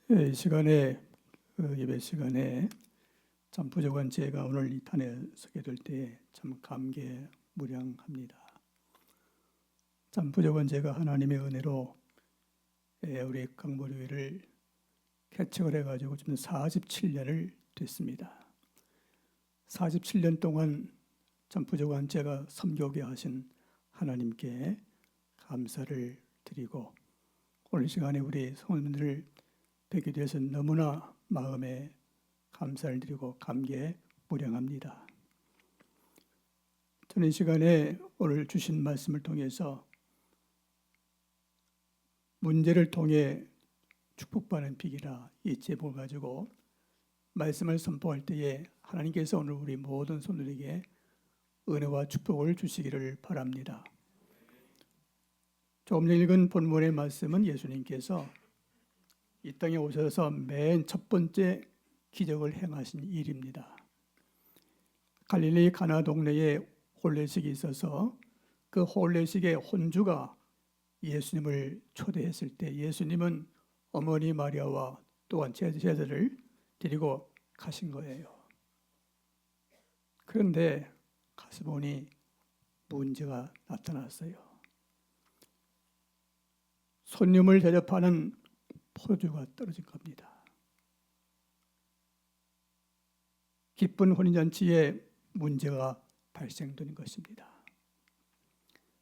이 시간에 예배 시간에 참 부족한 제가 오늘 이 탄에 서게 될 때 참 감개무량합니다. 참 부족한 제가 하나님의 은혜로 우리 강보교회를 개척을 해가지고 지금 47년을 됐습니다. 47년 동안 참 부족한 제가 섬기게 하신 하나님께 감사를 드리고 오늘 시간에 우리 성도님들을 뵙게 되어서 너무나 마음에 감사를 드리고 감개무량합니다. 저는 이 시간에 오늘 주신 말씀을 통해서 문제를 통해 축복받는 비기라 이 제목을 가지고 말씀을 선포할 때에 하나님께서 오늘 우리 모든 성도들에게 은혜와 축복을 주시기를 바랍니다. 조금 전에 읽은 본문의 말씀은 예수님께서 이 땅에 오셔서 맨 첫 번째 기적을 행하신 일입니다. 갈릴리 가나 동네에 혼례식이 있어서 그 혼례식의 혼주가 예수님을 초대했을 때 예수님은 어머니 마리아와 또한 제자들을 데리고 가신 거예요. 그런데 가서 보니 문제가 나타났어요. 손님을 대접하는 포도주가 떨어진 겁니다. 기쁜 혼인잔치에 문제가 발생된 것입니다.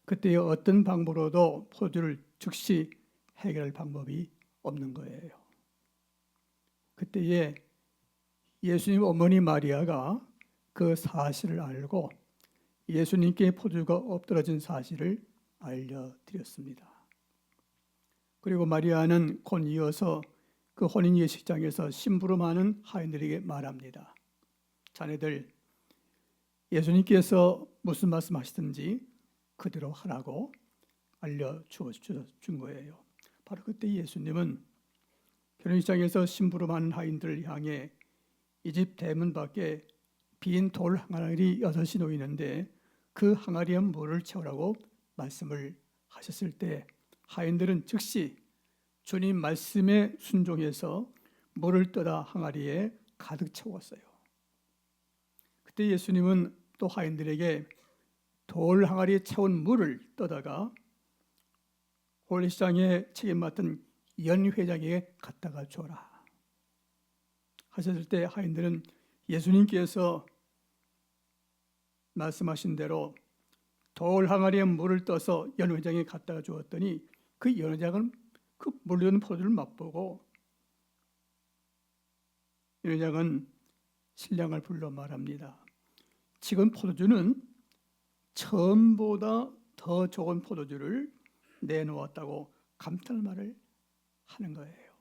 그때 어떤 방법으로도 포도주를 즉시 해결할 방법이 없는 거예요. 그때에 예수님 어머니 마리아가 그 사실을 알고 예수님께 포도주가 엎드러진 사실을 알려드렸습니다. 그리고 마리아는 곧 이어서 그 혼인 예식장에서 심부름하는 하인들에게 말합니다. 자네들 예수님께서 무슨 말씀하시든지 그대로 하라고 알려준 거예요. 바로 그때 예수님은 결혼식장에서 심부름하는 하인들을 향해 이 집 대문 밖에 빈 돌 항아리 6이 놓이는데 그 항아리에 물을 채우라고 말씀을 하셨을 때 하인들은 즉시 주님 말씀에 순종해서 물을 떠다 항아리에 가득 채웠어요. 그때 예수님은 또 하인들에게 돌 항아리에 채운 물을 떠다가 혼례식장에 책임 맡은 연 회장에게 갖다가 줘라 하셨을 때 하인들은 예수님께서 말씀하신 대로 돌 항아리에 물을 떠서 연 회장에게 갖다가 주었더니 그 연 회장은 그 물려는 포도주를 맛보고 연 회장은 신랑을 불러 말합니다. 지금 포도주는 처음보다 더 좋은 포도주를 내놓았다고 감탄할 말을 하는 거예요.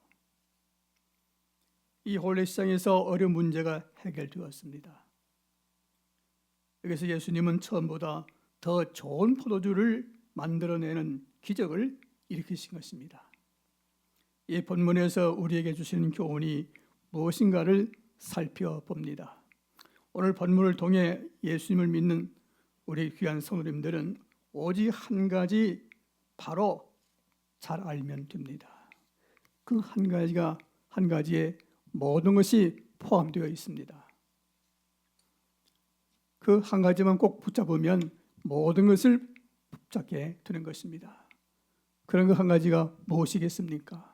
이 혼례식장에서 어려운 문제가 해결되었습니다. 여기서 예수님은 처음보다 더 좋은 포도주를 만들어내는 기적을 일으키신 것입니다. 이 본문에서 우리에게 주시는 교훈이 무엇인가를 살펴봅니다. 오늘 본문을 통해 예수님을 믿는 우리 귀한 성도님들은 오직 한 가지 바로 잘 알면 됩니다. 그 한 가지에 모든 것이 포함되어 있습니다. 그 한 가지만 꼭 붙잡으면 모든 것을 붙잡게 되는 것입니다. 그런 그 한 가지가 무엇이겠습니까?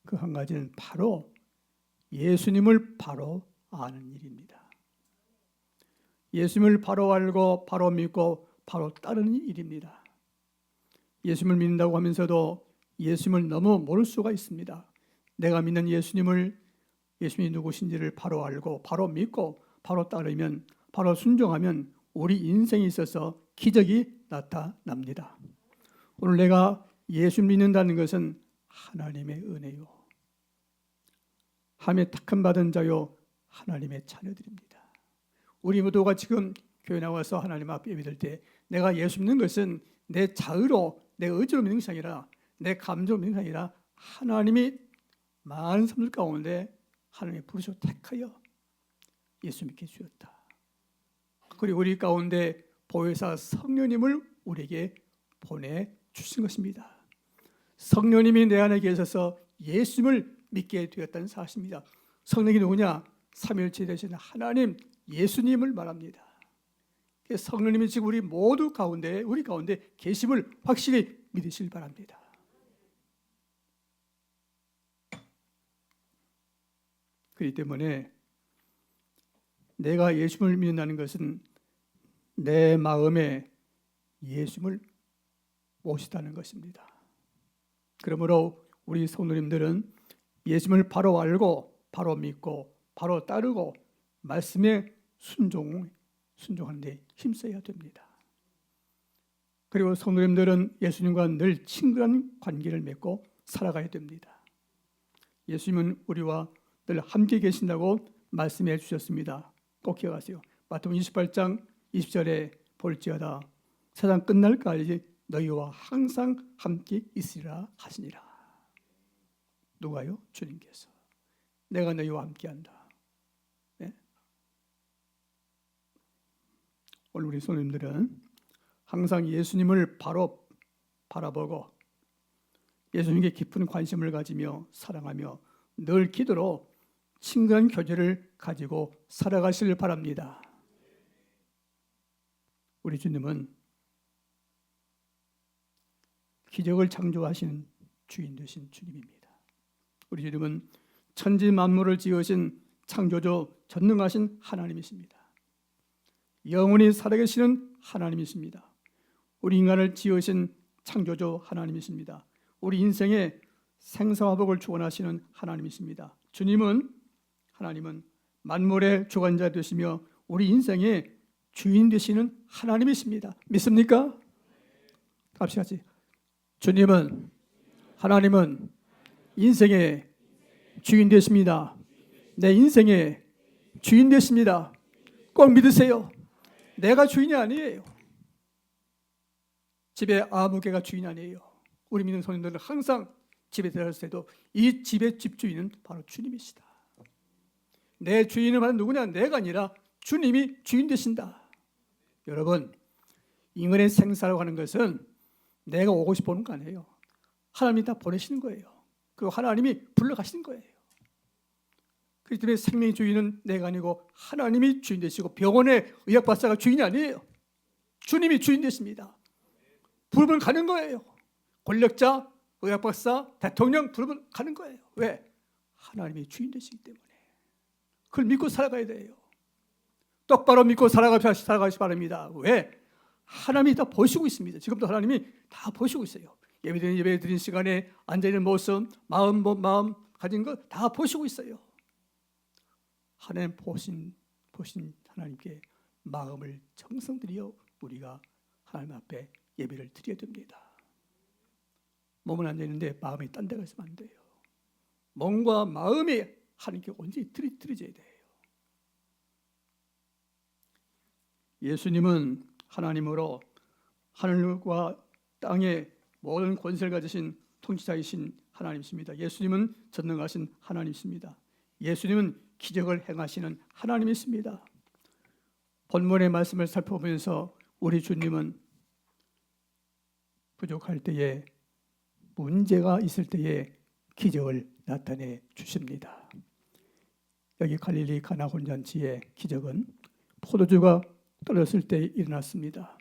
그 한 가지는 바로 예수님을 바로 아는 일입니다. 예수님을 바로 알고 바로 믿고 바로 따르는 일입니다. 예수님을 믿는다고 하면서도 예수님을 너무 모를 수가 있습니다. 내가 믿는 예수님이 누구신지를 바로 알고 바로 믿고 바로 따르면 바로 순종하면 우리 인생에 있어서 기적이 나타납니다. 오늘 내가 예수 믿는다는 것은 하나님의 은혜요. 하나님의 택함 받은 자요 하나님의 자녀들입니다. 우리 모두가 지금 교회 나와서 하나님 앞에 예배드릴 때 내가 예수 믿는 것은 내 자의로 내 의지로 믿는 것이 아니라 내 감정으로 믿는 것이 아니라 하나님이 많은 사람들 가운데 하나님이 부르셔 택하여 예수 믿게 주셨다. 그리고 우리 가운데 보혜사 성령님을 우리에게 보내주신 것입니다. 성령님이 내 안에 계셔서 예수님을 믿게 되었다는 사실입니다. 성령이 누구냐? 삼위일체 되신 하나님 예수님을 말합니다. 성령님이 지금 우리 가운데 계심을 확실히 믿으시길 바랍니다. 그렇기 때문에 내가 예수님을 믿는다는 것은 내 마음에 예수님을 모시다는 것입니다. 그러므로 우리 성도님들은 예수님을 바로 알고 바로 믿고 바로 따르고 말씀에 순종하는 데 힘써야 됩니다. 그리고 성도님들은 예수님과 늘 친근한 관계를 맺고 살아가야 됩니다. 예수님은 우리와 늘 함께 계신다고 말씀해 주셨습니다. 꼭 기억하세요. 마태복음 28장 20절에 볼지어다 세상 끝날까지 너희와 항상 함께 있으리라 하시니라. 누가요? 주님께서. 내가 너희와 함께한다. 네? 오늘 우리 성도님들은 항상 예수님을 바로 바라보고 예수님께 깊은 관심을 가지며 사랑하며 늘 기도로 친근한 교제를 가지고 살아가시길 바랍니다. 우리 주님은 기적을 창조하신 주인 되신 주님입니다. 우리 주님은 천지 만물을 지으신 창조주 전능하신 하나님이십니다. 영원히 살아계시는 하나님이십니다. 우리 인간을 지으신 창조주 하나님이십니다. 우리 인생의 생사화복을 주관하시는 하나님이십니다. 하나님은 만물의 주관자 되시며 우리 인생의 주인 되시는 하나님이십니다. 믿습니까? 같이 하나님은 인생의 주인 되십니다. 내 인생의 주인 되십니다. 꼭 믿으세요. 내가 주인이 아니에요. 집에 아무 개가 주인 아니에요. 우리 믿는 성도들은 항상 집에 들어갔을 때도 이 집의 집주인은 바로 주님이시다. 내 주인은 바로 누구냐? 내가 아니라 주님이 주인 되신다. 여러분, 인간의 생사라고 하는 것은 내가 오고 싶어 오는 거 아니에요. 하나님이 다 보내시는 거예요. 그리고 하나님이 불러가시는 거예요. 그렇기 때문에 생명의 주인은 내가 아니고 하나님이 주인 되시고 병원의 의학박사가 주인이 아니에요. 주님이 주인 되십니다. 부르면 가는 거예요. 권력자, 의학박사, 대통령 부르면 가는 거예요. 왜? 하나님이 주인 되시기 때문에. 그걸 믿고 살아가야 돼요. 똑바로 믿고 살아가시 바랍니다. 왜? 하나님이 다 보시고 있습니다. 지금도 하나님이 다 보시고 있어요. 예배 드리는 시간에 앉아있는 모습, 마음 가진 거 다 보시고 있어요. 하나님 보신 하나님께 마음을 정성 들여 우리가 하나님 앞에 예배를 드려야 됩니다. 몸은 앉아있는데 마음이 딴 데 가시면 안 돼요. 몸과 마음이 하나님께 온전히 드려져야 돼요. 예수님은 하나님으로 하늘과 땅의 모든 권세를 가지신 통치자이신 하나님이십니다. 예수님은 전능하신 하나님이십니다. 예수님은 기적을 행하시는 하나님이십니다. 본문의 말씀을 살펴보면서 우리 주님은 부족할 때에, 문제가 있을 때에 기적을 나타내 주십니다. 여기 갈릴리 가나 혼잔치의 기적은 포도주가 떨어졌을 때 일어났습니다.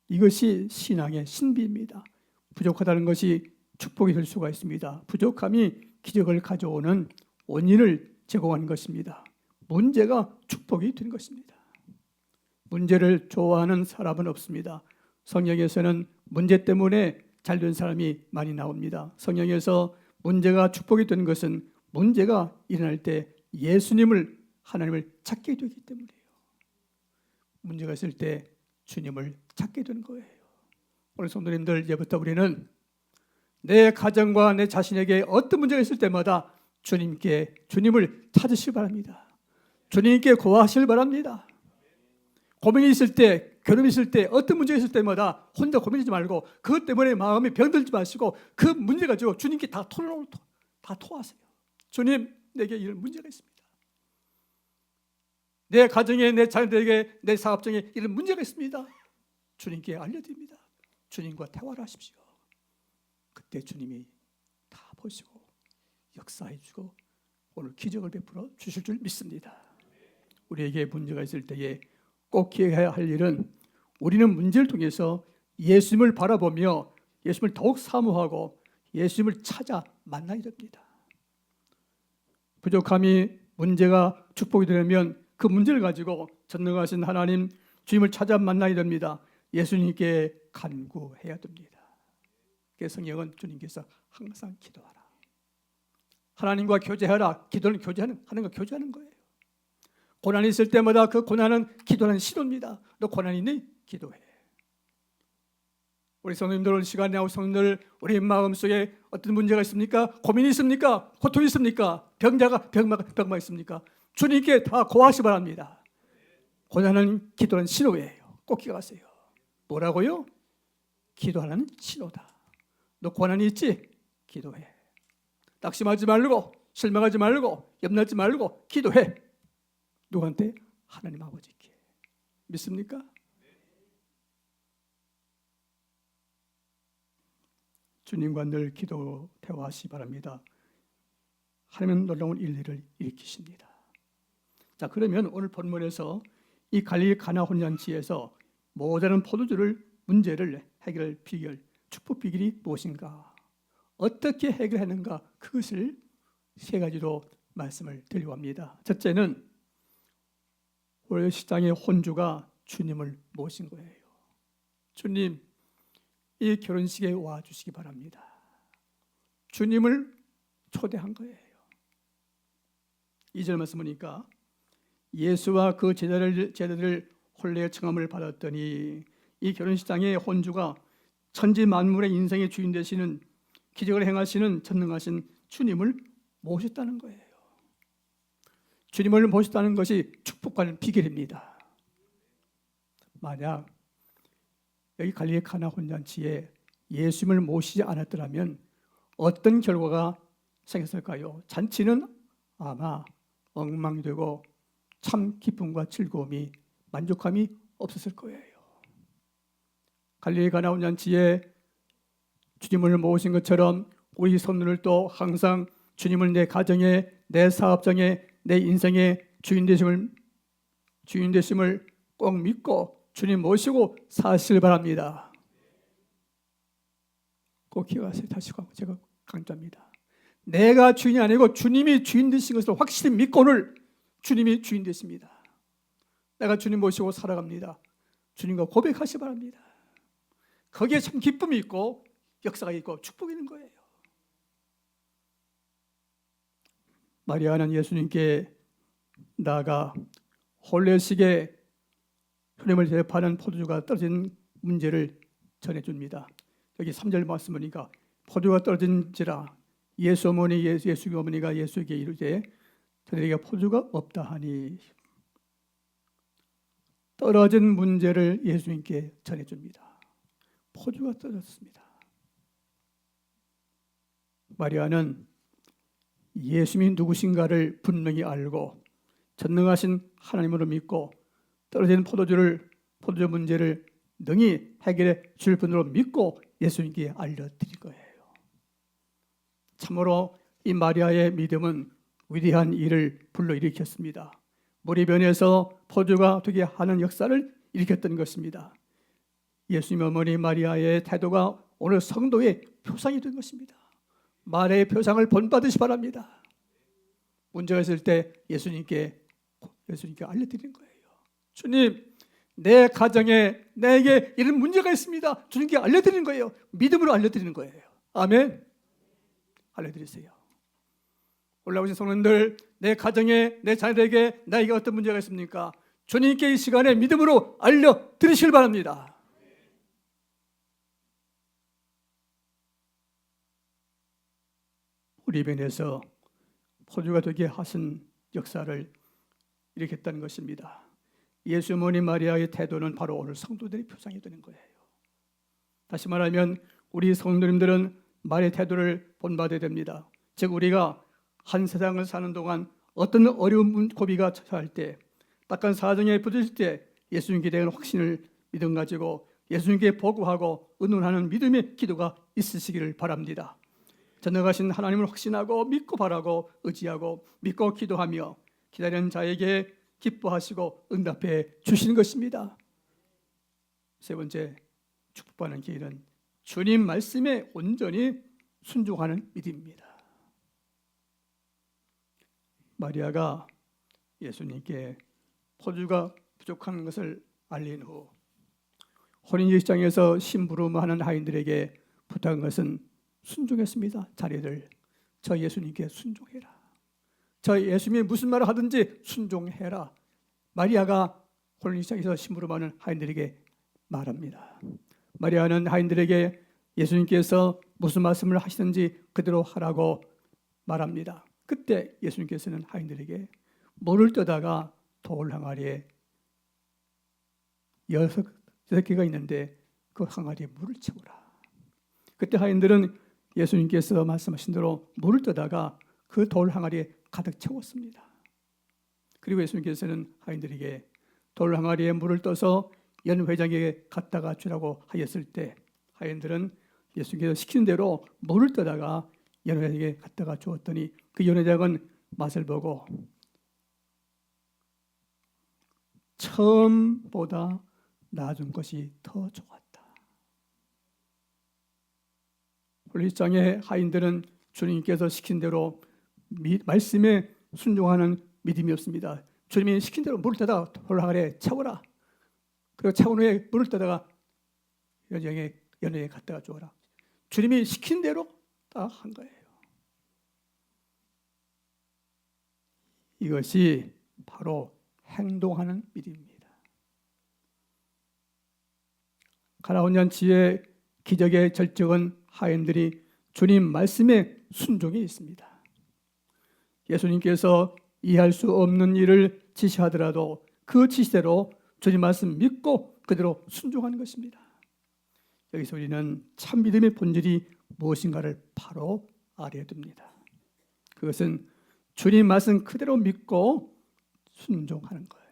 이것이 신앙의 신비입니다. 부족하다는 것이 축복이 될 수가 있습니다. 부족함이 기적을 가져오는 원인을 제공하는 것입니다. 문제가 축복이 된 것입니다. 문제를 좋아하는 사람은 없습니다. 성경에서는 문제 때문에 잘된 사람이 많이 나옵니다. 성경에서 문제가 축복이 된 것은 문제가 일어날 때 예수님을, 하나님을 찾게 되기 때문이에요. 문제가 있을 때 주님을 찾게 되는 거예요. 오늘 성도님들, 이제부터 우리는 내 가정과 내 자신에게 어떤 문제가 있을 때마다 주님을 찾으시기 바랍니다. 주님께 고하시길 바랍니다. 고민이 있을 때, 괴로움이 있을 때, 어떤 문제가 있을 때마다 혼자 고민하지 말고 그것 때문에 마음이 병들지 마시고 그 문제 가지고 주님께 다 토하세요. 주님, 내게 이런 문제가 있습니다. 내 가정에, 내 자녀들에게, 내 사업장에 이런 문제가 있습니다. 주님께 알려드립니다. 주님과 대화를 하십시오. 그때 주님이 다 보시고 역사해주고 오늘 기적을 베풀어 주실 줄 믿습니다. 우리에게 문제가 있을 때에 꼭 기억해야 할 일은 우리는 문제를 통해서 예수님을 바라보며 예수님을 더욱 사모하고 예수님을 찾아 만나야 됩니다. 부족함이 문제가 축복이 되면 그 문제를 가지고 전능하신 하나님 주님을 찾아 만나야 됩니다. 예수님께 간구해야 됩니다. 그래서 성경은 주님께서 항상 기도하라. 하나님과 교제하라. 기도는 교제하는, 하나님과 교제하는 거예요. 고난이 있을 때마다 그 고난은 기도하는 시도입니다. 너 고난 있니? 기도해. 우리 성도님들 시간 내고 성도님들 우리 마음속에 어떤 문제가 있습니까? 고민이 있습니까? 고통이 있습니까? 병마가 있습니까? 주님께 다 고하시 바랍니다. 고난은 기도하는 신호예요. 꼭 기억하세요. 뭐라고요? 기도하는 신호다. 너 고난이 있지? 기도해. 낙심하지 말고 실망하지 말고 염려하지 말고 기도해. 누구한테? 하나님 아버지께. 믿습니까? 주님과 늘 기도 대화하시 바랍니다. 하나님은 놀라운 일들을 일으키십니다. 자, 그러면 오늘 본문에서 이 갈릴리 가나 혼잔치에서 모자란 포도주를 문제를 해결 비결, 축복 비결이 무엇인가? 어떻게 해결하는가? 그것을 세 가지로 말씀을 드리려고 합니다. 첫째는 오늘 시장의 혼주가 주님을 모신 거예요. 주님, 이 결혼식에 와 주시기 바랍니다. 주님을 초대한 거예요. 2절 말씀 보니까 예수와 그 제자들 혼례의 청함을 받았더니 이 결혼식장의 혼주가 천지 만물의 인생의 주인 되시는 기적을 행하시는 전능하신 주님을 모셨다는 거예요. 주님을 모셨다는 것이 축복과는 비결입니다. 만약 여기 갈릴리 가나 혼잔치에 예수님을 모시지 않았더라면 어떤 결과가 생겼을까요? 잔치는 아마 엉망되고 참 기쁨과 즐거움이 만족함이 없었을 거예요. 갈릴리 가나 혼잔치에 주님을 모신 것처럼 우리 성도들도 또 항상 주님을 내 가정에, 내 사업장에, 내 인생의 주인 되심을 꼭 믿고 주님 모시고 사시길 바랍니다. 꼭 기억하세요. 다시 제가 강조합니다. 내가 주인이 아니고 주님이 주인 되신 것을 확실히 믿고 오늘 주님이 주인 되십니다. 내가 주님 모시고 살아갑니다. 주님과 고백하시 바랍니다. 거기에 참 기쁨이 있고 역사가 있고 축복이 있는 거예요. 마리아는 예수님께 나아가 혼례식에 주님을 대접하는 포도주가 떨어진 문제를 전해줍니다. 여기 3절 말씀 보니까 포도주가 떨어진지라 예수 어머니가 예수에게 이르되 저들에게 포도주가 없다 하니 떨어진 문제를 예수님께 전해줍니다. 포도주가 떨어졌습니다. 마리아는 예수님이 누구신가를 분명히 알고 전능하신 하나님으로 믿고 떨어진 포도주 문제를 능히 해결해 줄 분으로 믿고 예수님께 알려드릴 거예요. 참으로 이 마리아의 믿음은 위대한 일을 불러일으켰습니다. 물이 변해서 포도주가 되게 하는 역사를 일으켰던 것입니다. 예수님 어머니 마리아의 태도가 오늘 성도의 표상이 된 것입니다. 마리아의 표상을 본받으시 바랍니다. 문제가 있을 때 예수님께 알려드리는 거예요. 주님, 내 가정에 내게 이런 문제가 있습니다. 주님께 알려드리는 거예요. 믿음으로 알려드리는 거예요. 아멘. 알려드리세요. 올라오신 성도님들, 내 가정에 내 자녀에게 나에게 어떤 문제가 있습니까? 주님께 이 시간에 믿음으로 알려드리시길 바랍니다. 우리 입에서 포도주가 되게 하신 역사를 일으켰다는 것입니다. 예수 어머니 마리아의 태도는 바로 오늘 성도들의 표상이 되는 거예요. 다시 말하면 우리 성도님들은 마리아의 태도를 본받아야 됩니다. 즉 우리가 한 세상을 사는 동안 어떤 어려운 고비가 처할 때, 딱한 사정에 부딪힐 때 예수님께 대한 확신을 믿음 가지고 예수님께 보고하고 의논하는 믿음의 기도가 있으시기를 바랍니다. 전능하신 하나님을 확신하고 믿고 바라고 의지하고 믿고 기도하며 기다리는 자에게 기뻐하시고 응답해 주시는 것입니다. 세 번째, 축복받는 길은 주님 말씀에 온전히 순종하는 믿음입니다. 마리아가 예수님께 포도주가 부족한 것을 알린 후 혼인예식장에서 심부름하는 하인들에게 부탁한 것은 순종했습니다. 자네들, 저 예수님께 순종해라. 저 예수님이 무슨 말을 하든지 순종해라. 마리아가 혼인예식장에서 심부름하는 하인들에게 말합니다. 마리아는 하인들에게 예수님께서 무슨 말씀을 하시든지 그대로 하라고 말합니다. 그때 예수님께서는 하인들에게 물을 떠다가 돌 항아리에 6개가 있는데 그 항아리에 물을 채우라. 그때 하인들은 예수님께서 말씀하신 대로 물을 떠다가 그 돌 항아리에 가득 채웠습니다. 그리고 예수님께서는 하인들에게 돌 항아리에 물을 떠서 연회장에게 갖다가 주라고 하였을 때 하인들은 예수님께서 시키는 대로 물을 떠다가 연회장에게 갖다가 주었더니 그 연회장은 맛을 보고 처음보다 나아진 것이 더 좋았다. 혼례장의 하인들은 주님께서 시킨 대로 말씀에 순종하는 믿음이었습니다. 주님이 시킨 대로 물을 떠다가 돌 항아리에 채워라. 그리고 채운 후에 물을 떠다가 연회에 갖다가 주어라. 주님이 시킨 대로 다 한 거예요. 이것이 바로 행동하는 믿음입니다. 가나안 잔치의 기적의 절정은 하인들이 주님 말씀에 순종이 있습니다. 예수님께서 이해할 수 없는 일을 지시하더라도 그 지시대로 주님 말씀 믿고 그대로 순종하는 것입니다. 여기서 우리는 참 믿음의 본질이 무엇인가를 바로 알아야 됩니다. 그것은 주님 말씀 그대로 믿고 순종하는 거예요.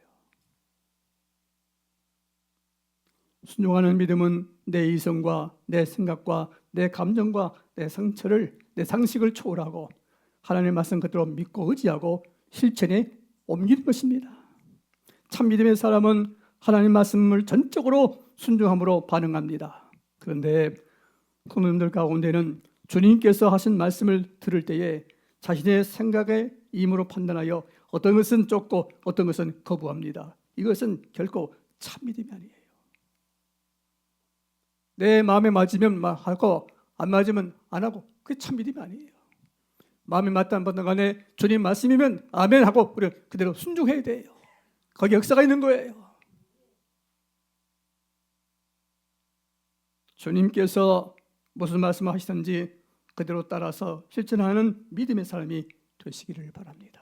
순종하는 믿음은 내 이성과 내 생각과 내 감정과 내 상처를, 내 상식을 초월하고 하나님의 말씀 그대로 믿고 의지하고 실천에 옮기는 것입니다. 참 믿음의 사람은 하나님 말씀을 전적으로 순종함으로 반응합니다. 그런데 성도님들 가운데는 주님께서 하신 말씀을 들을 때에 자신의 생각의 힘으로 판단하여 어떤 것은 쫓고 어떤 것은 거부합니다. 이것은 결코 참 믿음이 아니에요. 내 마음에 맞으면 하고 안 맞으면 안 하고 그게 참 믿음이 아니에요. 마음에 맞다 안 맞다 간에 주님 말씀이면 아멘 하고 우리 그대로 순종해야 돼요. 거기 역사가 있는 거예요. 주님께서 무슨 말씀을 하시든지 그대로 따라서 실천하는 믿음의 사람이 되시기를 바랍니다.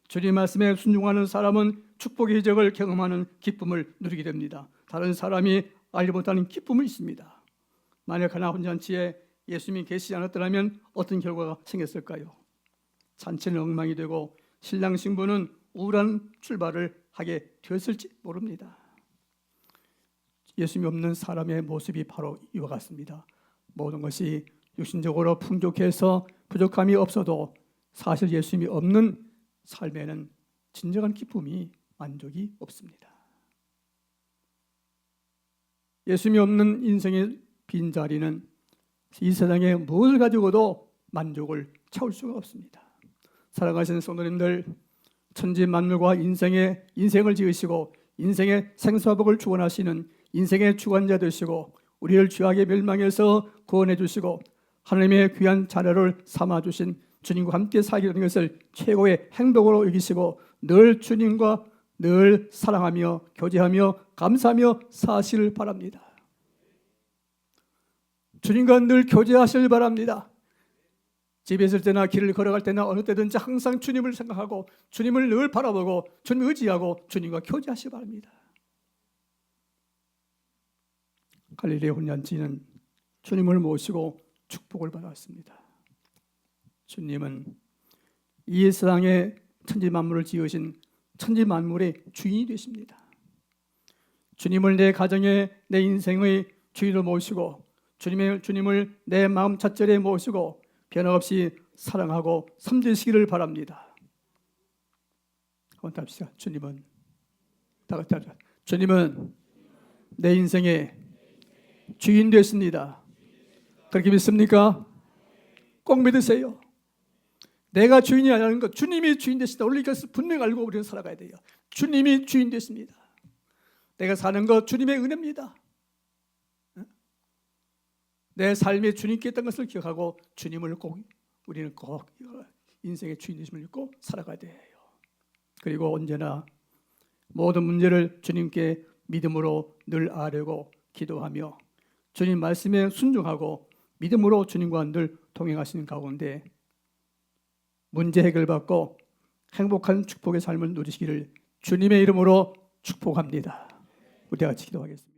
주님 말씀에 순종하는 사람은 축복의 기적을 경험하는 기쁨을 누리게 됩니다. 다른 사람이 알지 못하는 기쁨이 있습니다. 만약 가나안 잔치에 예수님이 계시지 않았더라면 어떤 결과가 생겼을까요? 잔치는 엉망이 되고 신랑 신부는 우울한 출발을 하게 되었을지 모릅니다. 예수님이 없는 사람의 모습이 바로 이와 같습니다. 모든 것이 육신적으로 풍족해서 부족함이 없어도 사실 예수님이 없는 삶에는 진정한 기쁨이, 만족이 없습니다. 예수님이 없는 인생의 빈자리는 이 세상에 무엇을 가지고도 만족을 채울 수가 없습니다. 사랑하시는 성도님들, 천지 만물과 인생을 지으시고 인생의 생사복을 주관하시는 인생의 주관자 되시고 우리를 죄악의 멸망에서 구원해 주시고 하나님의 귀한 자녀를 삼아 주신 주님과 함께 살게 되는 것을 최고의 행복으로 여기시고 늘 주님과 늘 사랑하며 교제하며 감사하며 사시를 바랍니다. 주님과 늘 교제하시길 바랍니다. 집에 있을 때나 길을 걸어갈 때나 어느 때든지 항상 주님을 생각하고 주님을 늘 바라보고 주님을 의지하고 주님과 교제하시기 바랍니다. 갈릴리 혼잔치는 주님을 모시고 축복을 받았습니다. 주님은 이 세상에 천지 만물을 지으신 천지 만물의 주인이 되십니다. 주님을 내 가정에 내 인생의 주인으로 모시고 주님을 내 마음 첫절에 모시고 변함없이 사랑하고 섬기시기를 바랍니다. 한번 답시다. 주님은, 다 같이 합시다. 주님은 내 인생의 주인 되십니다. 그렇게 믿습니까? 꼭 믿으세요. 내가 주인이 아니라는 것, 주님이 주인 되신다. 원래 이것을 분명히 알고 우리는 살아가야 돼요. 주님이 주인 되십니다. 내가 사는 것 주님의 은혜입니다. 내 삶에 주님께 있던 것을 기억하고 주님을 우리는 꼭 인생의 주인 되심을 믿고 살아가야 돼요. 그리고 언제나 모든 문제를 주님께 믿음으로 늘 아뢰고 기도하며 주님 말씀에 순종하고 믿음으로 주님과 늘 동행하시는 가운데 문제 해결받고 행복한 축복의 삶을 누리시기를 주님의 이름으로 축복합니다. 우리 같이 기도하겠습니다.